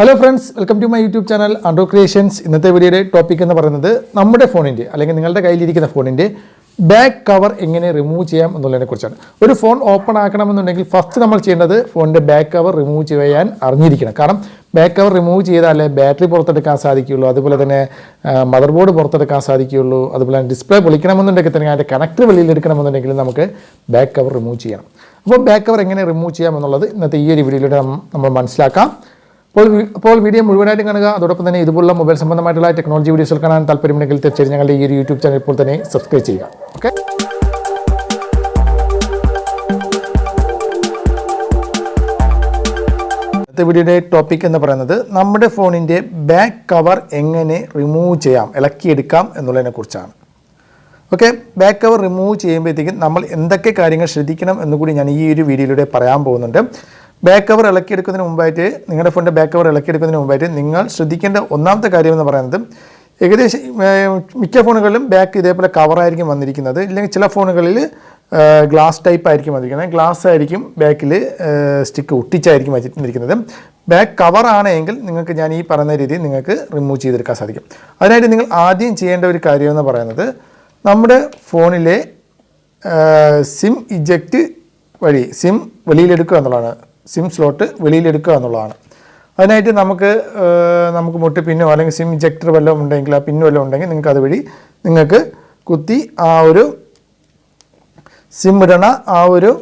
Hello friends, welcome to my YouTube channel Andro Creations. ഇന്നത്തെ വീഡിയോയുടെ topic എന്ന് പറയുന്നത് നമ്മുടെ ഫോണിൻ്റെ അല്ലെങ്കിൽ നിങ്ങളുടെ കയ്യിലിരിക്കുന്ന ഫോണിൻ്റെ ബാക്ക് കവർ എങ്ങനെ റിമൂവ് ചെയ്യാം എന്നുള്ളതിനെക്കുറിച്ചാണ്. ഒരു ഫോൺ ഓപ്പൺ ആക്കണമെന്നുണ്ടെങ്കിൽ ഫസ്റ്റ് നമ്മൾ ചെയ്യേണ്ടത് ഫോണിൻ്റെ ബാക്ക് കവർ റിമൂവ് ചെയ്യാൻ അറിഞ്ഞിരിക്കണം. കാരണം ബാക്ക് കവർ റിമൂവ് ചെയ്താലേ ബാറ്ററി പുറത്തെടുക്കാൻ സാധിക്കുകയുള്ളൂ, അതുപോലെ തന്നെ മദർ ബോർഡ് പുറത്തെടുക്കാൻ സാധിക്കുകയുള്ളൂ, അതുപോലെ ഡിസ്പ്ലേ പൊളിക്കണമെന്നുണ്ടെങ്കിൽ തന്നെ അതിൻ്റെ കണക്ടർ വെളിയിൽ എടുക്കണമെന്നുണ്ടെങ്കിൽ നമുക്ക് ബാക്ക് കവർ റിമൂവ് ചെയ്യണം. അപ്പോൾ ബാക്ക് കവർ എങ്ങനെ റിമൂവ് ചെയ്യാം എന്നുള്ളത് ഇന്നത്തെ ഈ ഒരു വീഡിയോയിലൂടെ നമ്മൾ മനസ്സിലാക്കാം. അപ്പോൾ വീഡിയോ മുഴുവനായിട്ടും കാണുക. അതോടൊപ്പം തന്നെ ഇതുപോലുള്ള മൊബൈൽ സംബന്ധമായിട്ടുള്ള ടെക്നോളജി വീഡിയോസ് കാണാൻ താല്പര്യമുണ്ടെങ്കിൽ തീർച്ചയായും ഞങ്ങളുടെ ഈ ഒരു യൂട്യൂബ് ചാനൽ ഇപ്പോൾ തന്നെ സബ്സ്ക്രൈബ് ചെയ്യുക. ഓക്കെ, ഇന്നത്തെ വീഡിയോയുടെ ടോപ്പിക് എന്ന് പറയുന്നത് നമ്മുടെ ഫോണിൻ്റെ ബാക്ക് കവർ എങ്ങനെ റിമൂവ് ചെയ്യാം, ഇളക്കിയെടുക്കാം എന്നുള്ളതിനെ കുറിച്ചാണ്. ഓക്കെ, ബാക്ക് കവർ റിമൂവ് ചെയ്യുമ്പോഴത്തേക്കും നമ്മൾ എന്തൊക്കെ കാര്യങ്ങൾ ശ്രദ്ധിക്കണം എന്നുകൂടി ഞാൻ ഈ ഒരു വീഡിയോയിലൂടെ പറയാൻ പോകുന്നുണ്ട്. ബാക്ക് കവർ ഇളക്കിയെടുക്കുന്നതിന് മുമ്പായിട്ട്, നിങ്ങളുടെ ഫോണിൻ്റെ ബാക്ക് കവർ ഇളക്കിയെടുക്കുന്നതിന് മുമ്പായിട്ട് നിങ്ങൾ ശ്രദ്ധിക്കേണ്ട ഒന്നാമത്തെ കാര്യം എന്ന് പറയുന്നത്, ഏകദേശം മിക്ക ഫോണുകളിലും ബാക്ക് ഇതേപോലെ കവറായിരിക്കും വന്നിരിക്കുന്നത്. ഇല്ലെങ്കിൽ ചില ഫോണുകളിൽ ഗ്ലാസ് ടൈപ്പ് ആയിരിക്കും വന്നിരിക്കുന്നത്. ഗ്ലാസ് ആയിരിക്കും ബാക്കിൽ സ്റ്റിക്ക് ഒട്ടിച്ചായിരിക്കും വച്ചിരിക്കുന്നത്. ബാക്ക് കവറാണെങ്കിൽ നിങ്ങൾക്ക് ഞാൻ ഈ പറയുന്ന രീതിയിൽ നിങ്ങൾക്ക് റിമൂവ് ചെയ്തെടുക്കാൻ സാധിക്കും. അതിനായിട്ട് നിങ്ങൾ ആദ്യം ചെയ്യേണ്ട ഒരു കാര്യം എന്ന് പറയുന്നത്, നമ്മുടെ ഫോണിലെ സിം ഇജക്റ്റ് വഴി സിം വെളിയിലെടുക്കുക എന്നുള്ളതാണ്. സിം സ്ലോട്ട് വെളിയിലെടുക്കുക എന്നുള്ളതാണ്. അതിനായിട്ട് നമുക്ക് മുട്ടി പിന്നോ അല്ലെങ്കിൽ സിം ഇജക്ടർ വല്ലതും ഉണ്ടെങ്കിൽ, ആ പിന്നോ വല്ലതും ഉണ്ടെങ്കിൽ നിങ്ങൾക്ക് അതുവഴി നിങ്ങൾക്ക് കുത്തി ആ ഒരു സിം ഇടണ ആ ഒരു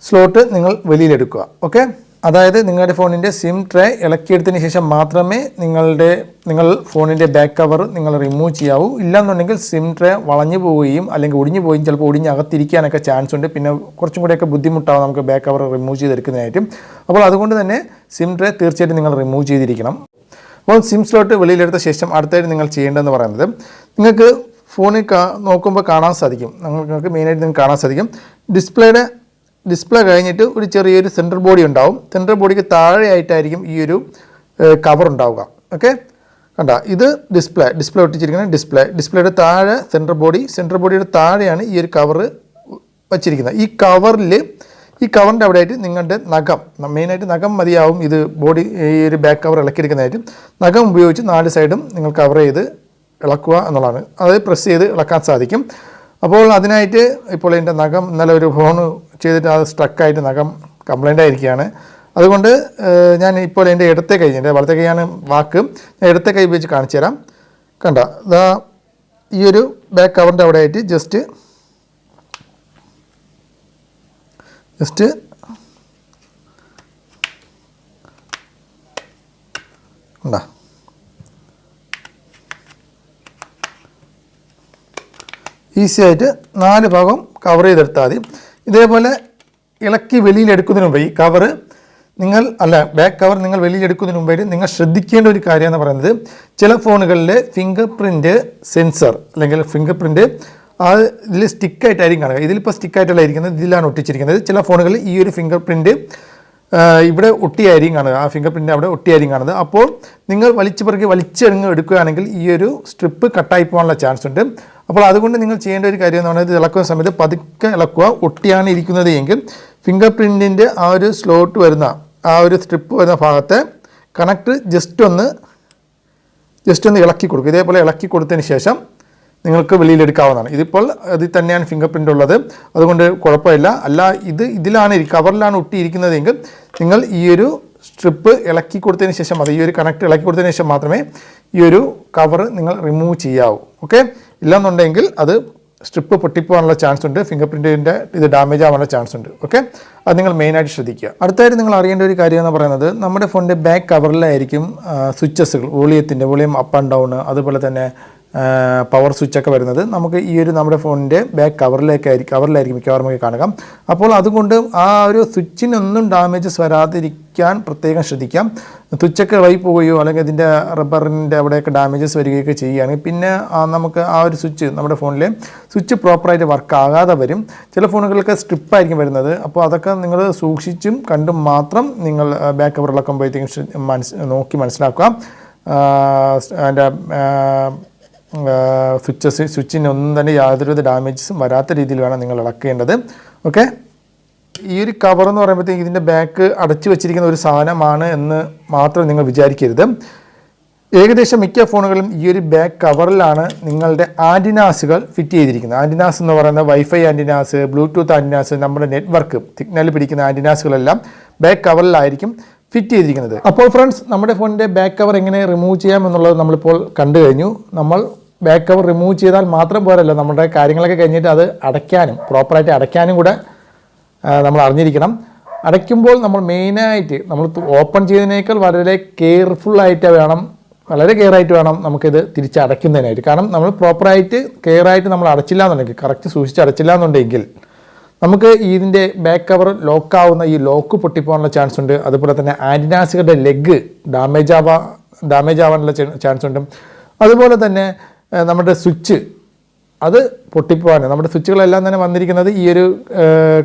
സ്ലോട്ട് നിങ്ങൾ വെളിയിലെടുക്കുക. ഓക്കെ, അതായത് നിങ്ങളുടെ ഫോണിൻ്റെ സിം ട്രേ ഇളക്കിയെടുത്തതിന് ശേഷം മാത്രമേ നിങ്ങൾ ഫോണിൻ്റെ ബാക്ക് കവർ നിങ്ങൾ റിമൂവ് ചെയ്യാവൂ. ഇല്ലാന്നുണ്ടെങ്കിൽ സിം ട്രേ വളഞ്ഞു പോവുകയും അല്ലെങ്കിൽ ഒടിഞ്ഞു പോവുകയും ചിലപ്പോൾ ഒടിഞ്ഞകത്തിരിക്കാനൊക്കെ ചാൻസ് ഉണ്ട്. പിന്നെ കുറച്ചും കൂടെയൊക്കെ ബുദ്ധിമുട്ടാവും നമുക്ക് ബാക്ക് കവർ റിമൂവ് ചെയ്തെടുക്കുന്നതിനായിട്ടും. അപ്പോൾ അതുകൊണ്ട് തന്നെ സിം ട്രേ തീർച്ചയായിട്ടും നിങ്ങൾ റിമൂവ് ചെയ്തിരിക്കണം. അപ്പോൾ സിം സ്ലോട്ട് വെളിയിലെടുത്ത ശേഷം അടുത്തായിട്ട് നിങ്ങൾ ചെയ്യേണ്ടതെന്ന് പറയുന്നത്, നിങ്ങൾക്ക് ഫോണിൽ നോക്കുമ്പോൾ കാണാൻ സാധിക്കും, നിങ്ങൾക്ക് മെയിനായിട്ട് നിങ്ങൾക്ക് കാണാൻ സാധിക്കും ഡിസ്പ്ലേ കഴിഞ്ഞിട്ട് ഒരു ചെറിയൊരു സെൻട്രൽ ബോഡി ഉണ്ടാവും. സെൻട്രൽ ബോഡിക്ക് താഴെയായിട്ടായിരിക്കും ഈ ഒരു കവർ ഉണ്ടാവുക. ഓക്കെ, കണ്ട, ഇത് ഡിസ്പ്ലേ ഒട്ടിച്ചിരിക്കുന്ന ഡിസ്പ്ലേയുടെ താഴെ സെൻട്രൽ ബോഡിയുടെ താഴെയാണ് ഈ ഒരു കവർ വച്ചിരിക്കുന്നത്. ഈ കവറിൻ്റെ അവിടെയായിട്ട് നിങ്ങളുടെ നഖം, മെയിനായിട്ട് നഖം മതിയാവും ഇത് ഈ ഒരു ബാക്ക് കവർ ഇളക്കിയെടുക്കുന്നതായിട്ട്. നഖം ഉപയോഗിച്ച് 4 സൈഡും നിങ്ങൾ കവർ ചെയ്ത് ഇളക്കുക എന്നുള്ളതാണ്. അത് പ്രസ് ചെയ്ത് ഇളക്കാൻ സാധിക്കും. അപ്പോൾ അതിനായിട്ട് ഇപ്പോൾ എൻ്റെ നഖം ഇന്നലെ ഒരു ഫോൺ ചെയ്തിട്ട് അത് സ്ട്രക്കായിട്ട് നഖം കംപ്ലൈൻ്റ് ആയിരിക്കുകയാണ്. അതുകൊണ്ട് ഞാൻ ഇപ്പോൾ എൻ്റെ ഇടത്തെ കൈ, എൻ്റെ വലത്തെ കൈയാണ് വാക്ക്, ഞാൻ ഇടത്തെ കൈ ഉപയോഗിച്ച് കാണിച്ചു തരാം. കണ്ട, ഇതാ ഈ ഒരു ബാക്ക് കവറിൻ്റെ അവിടെ ആയിട്ട് ജസ്റ്റ് ഉണ്ടാ ഈസി ആയിട്ട് 4 ഭാഗം കവർ ചെയ്തെടുത്താൽ മതി. ഇതേപോലെ ഇളക്കി വെളിയിലെടുക്കുന്നതിന് മുമ്പ് ഈ ബാക്ക് കവർ നിങ്ങൾ വെളിയിലെടുക്കുന്നതിന് മുമ്പായിട്ട് നിങ്ങൾ ശ്രദ്ധിക്കേണ്ട ഒരു കാര്യം എന്ന് പറയുന്നത്, ചില ഫോണുകളിൽ ഫിംഗർ പ്രിൻറ്റ് സെൻസർ അല്ലെങ്കിൽ ഫിംഗർ പ്രിൻറ്റ് ഇതിൽ സ്റ്റിക്കായിട്ടായിരിക്കും കാണുക. ഇതിലിപ്പോൾ സ്റ്റിക്കായിട്ടുള്ള ഇരിക്കുന്നത്, ഇതിലാണ് ഒട്ടിച്ചിരിക്കുന്നത്. ചില ഫോണുകളിൽ ഈ ഒരു ഫിംഗർ പ്രിൻറ്റ് ഇവിടെ ഒട്ടിയായിരിക്കും കാണുക, ആ ഫിംഗർ പ്രിൻ്റ് അവിടെ ഒട്ടിയായിരിക്കും കാണുന്നത്. അപ്പോൾ നിങ്ങൾ വലിച്ചെറിഞ്ഞ് എടുക്കുകയാണെങ്കിൽ ഈ ഒരു സ്ട്രിപ്പ് കട്ടായി പോകാനുള്ള ചാൻസ് ഉണ്ട്. അപ്പോൾ അതുകൊണ്ട് നിങ്ങൾ ചെയ്യേണ്ട ഒരു കാര്യം എന്ന് പറയുന്നത്, ഇത് ഇളക്കുന്ന സമയത്ത് പതുക്കെ ഇളക്കുക. ഒട്ടിയാണ് ഇരിക്കുന്നത് എങ്കിൽ ഫിംഗർ പ്രിൻറ്റിൻ്റെ ആ ഒരു സ്ലോട്ട് വരുന്ന ആ ഒരു സ്ട്രിപ്പ് വരുന്ന ഭാഗത്തെ കണക്ട് ജസ്റ്റ് ഒന്ന് ഇളക്കി കൊടുക്കുക. ഇതേപോലെ ഇളക്കി കൊടുത്തതിന് ശേഷം നിങ്ങൾക്ക് വെളിയിലെടുക്കാവുന്നതാണ്. ഇതിപ്പോൾ ഇതിൽ തന്നെയാണ് ഫിംഗർ പ്രിൻ്റ് ഉള്ളത്, അതുകൊണ്ട് കുഴപ്പമില്ല. ഇതിലാണ് കവറിലാണ് ഒട്ടിയിരിക്കുന്നതെങ്കിൽ നിങ്ങൾ ഈ ഒരു സ്ട്രിപ്പ് ഇളക്കി കൊടുത്തതിന് ശേഷം, ഈ ഒരു കണക്ട് ഇളക്കി കൊടുത്തതിന് ശേഷം മാത്രമേ ഈ ഒരു കവർ നിങ്ങൾ റിമൂവ് ചെയ്യാവൂ. ഓക്കെ, ഇല്ലെന്നുണ്ടെങ്കിൽ അത് സ്ട്രിപ്പ് പൊട്ടിപ്പോകാനുള്ള ചാൻസ് ഉണ്ട്, ഫിംഗർ പ്രിൻറ്റിൻ്റെ ഇത് ഡാമേജ് ആവാനുള്ള ചാൻസ് ഉണ്ട്. ഓക്കെ, അത് നിങ്ങൾ മെയിനായിട്ട് ശ്രദ്ധിക്കുക. അടുത്തായിട്ട് നിങ്ങൾ അറിയേണ്ട ഒരു കാര്യം എന്ന് പറയുന്നത്, നമ്മുടെ ഫോണിൻ്റെ ബാക്ക് കവറിലായിരിക്കും സ്വിച്ചസുകൾ, വോളിയം അപ്പ് ആൻഡ് ഡൗൺ, അതുപോലെ തന്നെ പവർ സ്വിച്ചൊക്കെ വരുന്നത്. നമുക്ക് ഈ ഒരു നമ്മുടെ ഫോണിൻ്റെ ബാക്ക് കവറിലായിരിക്കും മിക്കവാറും കാണുക. അപ്പോൾ അതുകൊണ്ട് ആ ഒരു സ്വിച്ചിനൊന്നും ഡാമേജസ് വരാതിരിക്കാൻ പ്രത്യേകം ശ്രദ്ധിക്കാം. സ്വിച്ചൊക്കെ ഇളകി പോവുകയോ അല്ലെങ്കിൽ ഇതിൻ്റെ റബ്ബറിൻ്റെ അവിടെയൊക്കെ ഡാമേജസ് വരികയൊക്കെ ചെയ്യുകയാണെങ്കിൽ പിന്നെ നമുക്ക് ആ ഒരു നമ്മുടെ ഫോണിലെ സ്വിച്ച് പ്രോപ്പറായിട്ട് വർക്ക് ആകാതെ വരും. ചില ഫോണുകൾക്ക് സ്ട്രിപ്പായിരിക്കും വരുന്നത്. അപ്പോൾ അതൊക്കെ നിങ്ങൾ സൂക്ഷിച്ചും കണ്ടും മാത്രം നിങ്ങൾ ബാക്ക് കവർ ഇളക്കുമ്പോഴത്തേക്കും നോക്കി മനസ്സിലാക്കുക. അതിൻ്റെ സ്വിച്ചിനൊന്നും തന്നെ യാതൊരുവിധ ഡാമേജസും വരാത്ത രീതിയിൽ വേണം നിങ്ങൾ ഇളക്കേണ്ടത്. ഓക്കെ, ഈ ഒരു കവർ എന്ന് പറയുമ്പോഴത്തേക്ക് ഇതിൻ്റെ ബാക്ക് അടച്ചു വെച്ചിരിക്കുന്ന ഒരു സാധനമാണ് എന്ന് മാത്രം നിങ്ങൾ വിചാരിക്കരുത്. ഏകദേശം മിക്ക ഫോണുകളും ഈ ഒരു ബാക്ക് കവറിലാണ് നിങ്ങളുടെ ആൻറ്റിനാസുകൾ ഫിറ്റ് ചെയ്തിരിക്കുന്നത്. ആൻറ്റിനാസ് എന്ന് പറയുന്നത് വൈഫൈ ആൻറ്റിനാസ്, ബ്ലൂടൂത്ത് ആൻറ്റിനാസ്, നമ്മുടെ നെറ്റ്വർക്ക് സിഗ്നൽ പിടിക്കുന്ന ആൻറ്റിനാസുകളെല്ലാം ബാക്ക് കവറിലായിരിക്കും ഫിറ്റ് ചെയ്തിരിക്കുന്നത്. അപ്പോൾ ഫ്രണ്ട്സ്, നമ്മുടെ ഫോണിൻ്റെ ബാക്ക് കവർ എങ്ങനെ റിമൂവ് ചെയ്യാം എന്നുള്ളത് നമ്മളിപ്പോൾ കണ്ടു കഴിഞ്ഞു. നമ്മൾ ബാക്ക് കവർ റിമൂവ് ചെയ്താൽ മാത്രം പോരല്ലോ, നമ്മുടെ കാര്യങ്ങളൊക്കെ കഴിഞ്ഞിട്ട് അത് അടയ്ക്കാനും പ്രോപ്പറായിട്ട് അടയ്ക്കാനും കൂടെ നമ്മൾ അറിഞ്ഞിരിക്കണം. അടയ്ക്കുമ്പോൾ നമ്മൾ മെയിനായിട്ട് നമ്മൾ ഓപ്പൺ ചെയ്തതിനേക്കാൾ വളരെ കെയർഫുള്ളായിട്ട് വേണം, വളരെ കെയറായിട്ട് വേണം നമുക്കിത് തിരിച്ചടയ്ക്കുന്നതിനായിട്ട്. കാരണം നമ്മൾ പ്രോപ്പറായിട്ട് കെയറായിട്ട് നമ്മൾ അടച്ചില്ല എന്നുണ്ടെങ്കിൽ, കറക്റ്റ് സൂക്ഷിച്ച് അടച്ചില്ല എന്നുണ്ടെങ്കിൽ നമുക്ക് ഇതിൻ്റെ ബാക്ക് കവർ ലോക്കാവുന്ന ഈ ലോക്ക് പൊട്ടിപ്പോകാനുള്ള ചാൻസ് ഉണ്ട്. അതുപോലെ തന്നെ ആൻറ്റിനാസുകളുടെ ലെഗ് ഡാമേജ് ആവാനുള്ള ചാൻസ് ഉണ്ട്. അതുപോലെ തന്നെ നമ്മുടെ സ്വിച്ച് അത് പൊട്ടിപ്പോകാൻ, നമ്മുടെ സ്വിച്ചുകളെല്ലാം തന്നെ വന്നിരിക്കുന്നത് ഈ ഒരു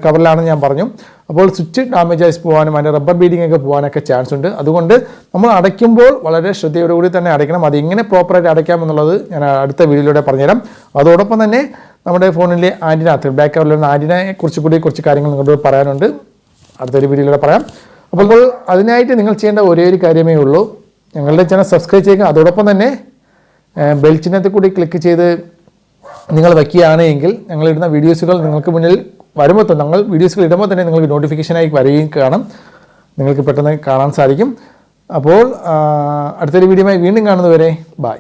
കവറിലാണെന്ന് ഞാൻ പറഞ്ഞു. അപ്പോൾ സ്വിച്ച് ഡാമേജ് ആയി പോകാനും അതിൻ്റെ റബ്ബർ ബീഡിംഗ് ഒക്കെ പോകാനൊക്കെ ചാൻസ് ഉണ്ട്. അതുകൊണ്ട് നമ്മൾ അടയ്ക്കുമ്പോൾ വളരെ ശ്രദ്ധയോടുകൂടി തന്നെ അടയ്ക്കണം. അത് എങ്ങനെ പ്രോപ്പറായിട്ട് അടയ്ക്കാമെന്നുള്ളത് ഞാൻ അടുത്ത വീഡിയോയിലൂടെ പറഞ്ഞുതരാം. അതോടൊപ്പം തന്നെ നമ്മുടെ ഫോണിലെ ആൻറ്റിനകത്ത് ബാക്ക് കവറിലുള്ള ആൻറ്റിനയെ കുറച്ച് കാര്യങ്ങൾ നിങ്ങളോട് പറയാനുണ്ട്, അടുത്തൊരു വീഡിയോയിലൂടെ പറയാം. അപ്പോൾ അതിനായിട്ട് നിങ്ങൾ ചെയ്യേണ്ട ഒരേ ഒരു കാര്യമേ ഉള്ളൂ, ഞങ്ങളുടെ ചാനൽ സബ്സ്ക്രൈബ് ചെയ്യുക. അതോടൊപ്പം തന്നെ ബെൽ ചിഹ്നത്തിൽ കൂടി ക്ലിക്ക് ചെയ്ത് നിങ്ങൾ വയ്ക്കുകയാണ് എങ്കിൽ ഞങ്ങളിടുന്ന വീഡിയോസുകൾ നിങ്ങൾക്ക് മുന്നിൽ വരുമ്പോൾ തന്നെ, ഞങ്ങൾ വീഡിയോസുകൾ ഇടുമ്പോൾ തന്നെ നിങ്ങൾക്ക് നോട്ടിഫിക്കേഷനായി വരികയും കാണും, നിങ്ങൾക്ക് പെട്ടെന്ന് കാണാൻ സാധിക്കും. അപ്പോൾ അടുത്തൊരു വീഡിയോയുമായി വീണ്ടും കാണുന്നതുവരെ ബൈ.